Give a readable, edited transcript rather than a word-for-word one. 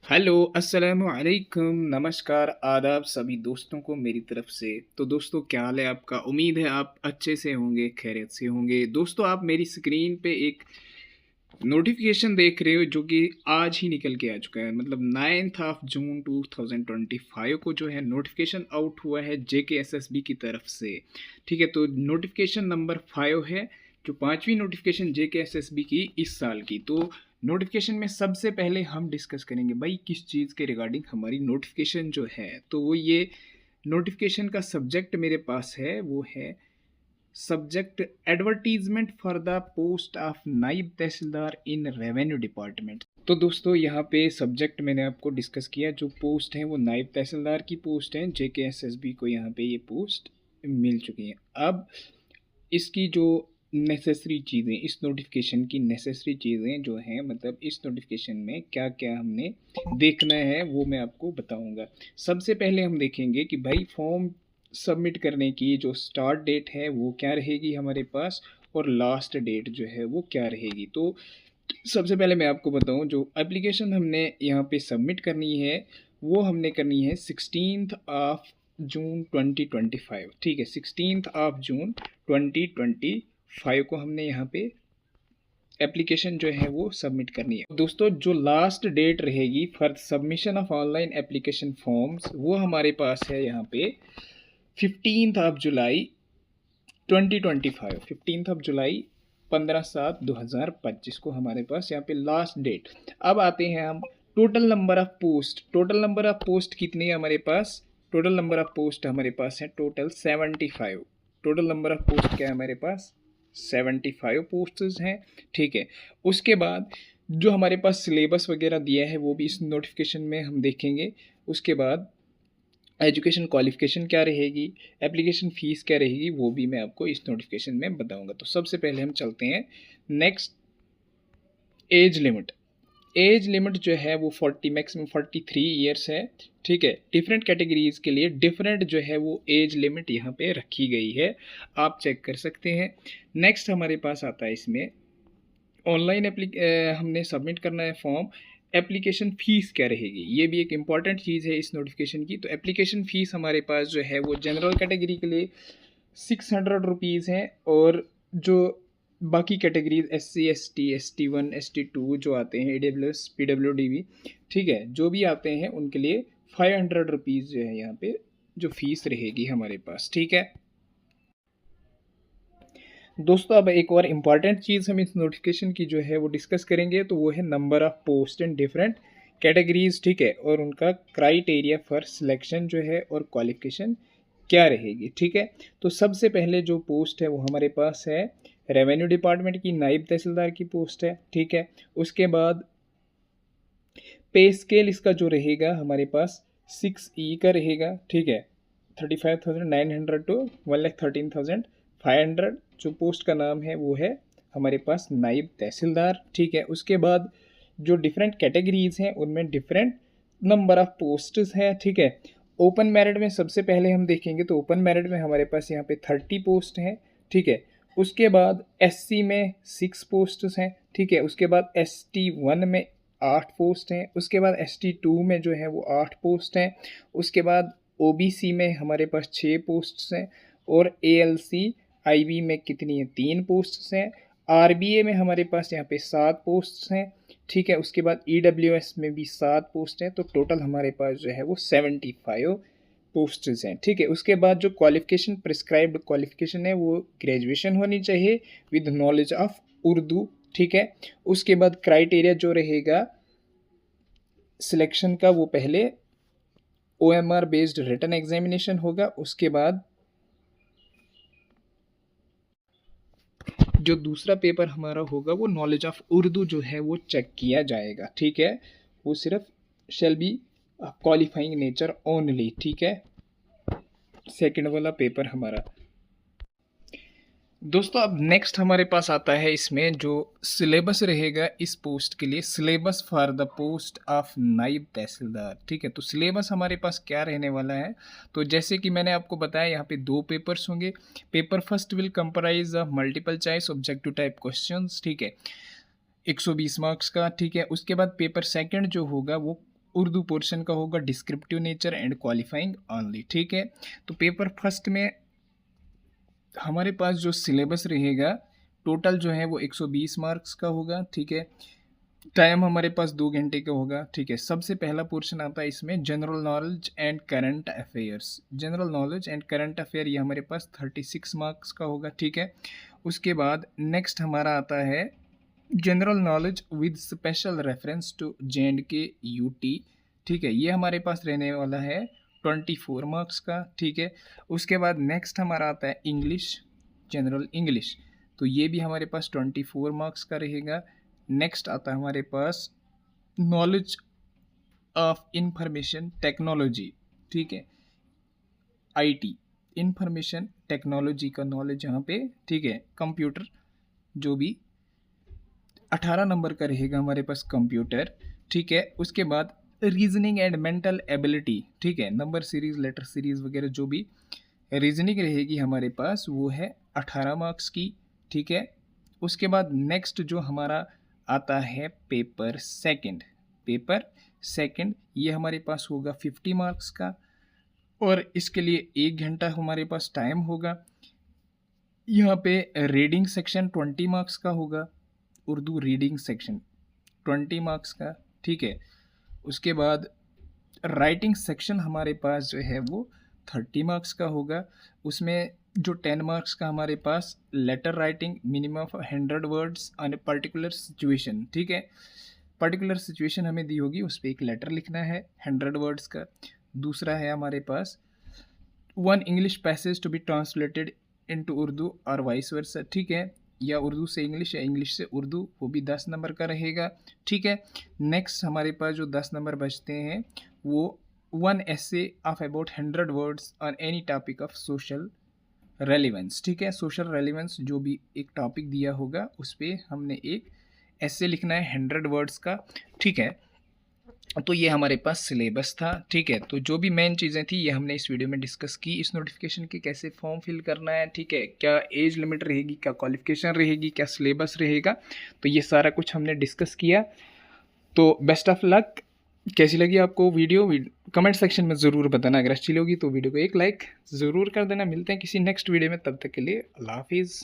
Hello अस्सलामु अलैकुम, नमस्कार, आदाब सभी दोस्तों को मेरी तरफ से। तो दोस्तों क्या हाल है आपका? उम्मीद है आप अच्छे से होंगे, खैरियत से होंगे। दोस्तों आप मेरी स्क्रीन पे एक नोटिफिकेशन देख रहे हो जो कि आज ही निकल के आ चुका है, मतलब 9th ऑफ जून 2025 को जो है नोटिफिकेशन आउट हुआ है JKSSB की तरफ से। ठीक है, तो नोटिफिकेशन नंबर 5 है, जो पांचवी नोटिफिकेशन JKSSB की इस साल की। तो नोटिफिकेशन में सबसे पहले हम डिस्कस करेंगे भाई किस चीज़ के रिगार्डिंग हमारी नोटिफिकेशन जो है। तो वो ये नोटिफिकेशन का सब्जेक्ट मेरे पास है, वो है subject advertisement for the post of नायब तहसीलदार इन रेवेन्यू डिपार्टमेंट। तो दोस्तों यहाँ पे सब्जेक्ट मैंने आपको डिस्कस किया, जो पोस्ट है वो नायब तहसीलदार की पोस्ट है। JKSSB को यहाँ पे ये पोस्ट मिल चुकी है। अब इसकी जो नेसेसरी चीज़ें, इस नोटिफिकेशन की नेसेसरी चीज़ें जो हैं, मतलब इस नोटिफिकेशन में क्या क्या हमने देखना है वो मैं आपको बताऊंगा। सबसे पहले हम देखेंगे कि भाई फॉर्म सबमिट करने की जो स्टार्ट डेट है वो क्या रहेगी हमारे पास, और लास्ट डेट जो है वो क्या रहेगी। तो सबसे पहले मैं आपको बताऊं, जो एप्लीकेशन हमने यहाँ पे सबमिट करनी है वो हमने करनी है 16 ऑफ जून 2025। ठीक है, 16 ऑफ जून 2025 को हमने यहाँ पे एप्लीकेशन जो है वो सबमिट करनी है। दोस्तों जो लास्ट डेट रहेगी for submission of online application forms वो हमारे पास है यहाँ पे 15 ऑफ जुलाई 2025। 15 ऑफ जुलाई 15/7/2025 को हमारे पास यहाँ पे लास्ट डेट। अब आते हैं हम total number of post. Total number of post कितनी है हमारे पास? टोटल नंबर ऑफ पोस्ट हमारे पास है total 75। Total number of post क्या है हमारे पास? 75 पोस्ट्स हैं। ठीक है, उसके बाद जो हमारे पास सिलेबस वगैरह दिया है वो भी इस नोटिफिकेशन में हम देखेंगे। उसके बाद एजुकेशन क्वालिफिकेशन क्या रहेगी, एप्लीकेशन फ़ीस क्या रहेगी, वो भी मैं आपको इस नोटिफिकेशन में बताऊंगा। तो सबसे पहले हम चलते हैं next, age limit. Age limit जो है वो 40, मैक्सिमम 43 ईयर्स है। ठीक है, डिफरेंट कैटेगरीज के लिए डिफरेंट जो है वो एज लिमिट यहाँ पे रखी गई है, आप चेक कर सकते हैं। नेक्स्ट हमारे पास आता है इसमें ऑनलाइन हमने सबमिट करना है फॉर्म, एप्लीकेशन फ़ीस क्या रहेगी, ये भी एक इम्पॉर्टेंट चीज़ है इस नोटिफिकेशन की। तो एप्लीकेशन फ़ीस हमारे पास जो है वो जनरल कैटेगरी के लिए 600 रुपीज़ है, और जो बाकी categories SC ST ST1 ST2 जो आते हैं, AWS PWDV, ठीक है, जो भी आते हैं उनके लिए 500 रुपीज़ जो है यहाँ पे जो फीस रहेगी हमारे पास। ठीक है दोस्तों, अब एक और इम्पॉर्टेंट चीज़ हम इस नोटिफिकेशन की जो है वो डिस्कस करेंगे, तो वो है number of post in different categories. ठीक है, और उनका क्राइटेरिया फॉर सिलेक्शन जो है और क्वालिफिकेशन क्या रहेगी। ठीक है, तो सबसे पहले जो पोस्ट है वो हमारे पास है रेवेन्यू डिपार्टमेंट की नायब तहसीलदार की पोस्ट है। ठीक है, उसके बाद पे स्केल इसका जो रहेगा हमारे पास 6E का रहेगा। ठीक है, 35,900 टू 1,13,500। जो पोस्ट का नाम है वो है हमारे पास नायब तहसीलदार। ठीक है, उसके बाद जो डिफरेंट कैटेगरीज हैं उनमें डिफरेंट नंबर ऑफ पोस्ट्स हैं। ठीक है, ओपन मेरिट में सबसे पहले हम देखेंगे तो ओपन मेरिट में हमारे पास यहाँ पे 30 पोस्ट हैं। ठीक है, उसके बाद SC में 6 पोस्ट्स हैं। ठीक है, उसके बाद ST1 में 8 पोस्ट हैं। उसके बाद ST2 में जो है वो 8 पोस्ट हैं। उसके बाद OBC में हमारे पास 6 पोस्ट्स हैं, और ALC IB में कितनी है? 3 पोस्ट्स हैं। RBA में हमारे पास यहाँ पे 7 पोस्ट्स हैं। ठीक है, उसके बाद EWS में भी 7 पोस्ट हैं। तो टोटल हमारे पास जो है वो 75 पोस्ट्स हैं। ठीक है, उसके बाद जो क्वालिफिकेशन, प्रिस्क्राइब्ड क्वालिफिकेशन है वो ग्रेजुएशन होनी चाहिए विद नॉलेज ऑफ उर्दू। ठीक है, उसके बाद क्राइटेरिया जो रहेगा सिलेक्शन का वो पहले OMR बेस्ड रिटन एग्जामिनेशन होगा। उसके बाद जो दूसरा पेपर हमारा होगा वो नॉलेज ऑफ उर्दू जो है वो चेक किया जाएगा। ठीक है, वो सिर्फ shall be qualifying nature only. ठीक है, सेकंड वाला पेपर हमारा। दोस्तों अब नेक्स्ट हमारे पास आता है इसमें जो सिलेबस रहेगा इस पोस्ट के लिए, syllabus for the post of नायब तहसीलदार। ठीक है, तो सिलेबस हमारे पास क्या रहने वाला है? तो जैसे कि मैंने आपको बताया यहाँ पे 2 पेपर्स होंगे। Paper first will comprise of multiple choice objective type questions. ठीक है, 120 मार्क्स का। ठीक है, उसके बाद पेपर सेकंड जो होगा वो उर्दू पोर्शन का होगा descriptive nature and qualifying only, ठीक है। तो पेपर फर्स्ट में हमारे पास जो सिलेबस रहेगा टोटल जो है वो 120 मार्क्स का होगा, ठीक है। टाइम हमारे पास 2 घंटे का होगा, ठीक है। सबसे पहला पोर्शन आता है इसमें general knowledge and current affairs. General knowledge and current affair ये हमारे पास 36 मार्क्स का होगा, ठीक है। उसके बाद नेक्स्ट हमारा आता है general knowledge with special reference to JNK UT, ठीक है। ये हमारे पास रहने वाला है 24 मार्क्स का, ठीक है। उसके बाद नेक्स्ट हमारा आता है इंग्लिश, जनरल इंग्लिश, तो ये भी हमारे पास 24 मार्क्स का रहेगा। नेक्स्ट आता है हमारे पास नॉलेज ऑफ इंफॉर्मेशन टेक्नोलॉजी, ठीक है, IT, इंफॉर्मेशन टेक्नोलॉजी का नॉलेज यहाँ पे, ठीक है। कंप्यूटर जो भी 18 नंबर का रहेगा हमारे पास कंप्यूटर, ठीक है। उसके बाद रीजनिंग एंड मेंटल एबिलिटी, ठीक है, नंबर सीरीज, लेटर सीरीज वगैरह जो भी रीजनिंग रहेगी हमारे पास वो है 18 मार्क्स की, ठीक है। उसके बाद नेक्स्ट जो हमारा आता है पेपर सेकंड, पेपर सेकंड ये हमारे पास होगा 50 मार्क्स का, और इसके लिए 1 घंटा हमारे पास टाइम होगा। यहाँ पे रीडिंग सेक्शन 20 मार्क्स का होगा, उर्दू रीडिंग सेक्शन 20 मार्क्स का, ठीक है। उसके बाद राइटिंग सेक्शन हमारे पास जो है वो 30 मार्क्स का होगा। उसमें जो 10 मार्क्स का हमारे पास letter writing minimum of 100 words on a particular situation, ठीक है। पर्टिकुलर सिचुएशन हमें दी होगी, उस पर एक लेटर लिखना है 100 वर्ड्स का। दूसरा है हमारे पास 1 English passage to be translated into Urdu और वाइस वर्सा, ठीक है, या उर्दू से इंग्लिश या इंग्लिश से उर्दू, वो भी 10 नंबर का रहेगा, ठीक है। नेक्स्ट हमारे पास जो 10 नंबर बचते हैं वो 1 essay of about 100 words on any topic of social relevance, ठीक है। सोशल रेलिवेंस जो भी एक टॉपिक दिया होगा उस पर हमने एक ऐसे लिखना है 100 वर्ड्स का, ठीक है। तो ये हमारे पास सिलेबस था, ठीक है। तो जो भी मेन चीज़ें थी ये हमने इस वीडियो में डिस्कस की। इस नोटिफिकेशन की कैसे फॉर्म फिल करना है, ठीक है, क्या एज लिमिट रहेगी, क्या क्वालिफिकेशन रहेगी, क्या सिलेबस रहेगा, तो ये सारा कुछ हमने डिस्कस किया। तो बेस्ट ऑफ लक। कैसी लगी आपको वीडियो कमेंट सेक्शन में ज़रूर बताना। अगर अच्छी लगी तो वीडियो को एक लाइक ज़रूर कर देना। मिलते हैं किसी नेक्स्ट वीडियो में, तब तक के लिए अल्लाह हाफिज़।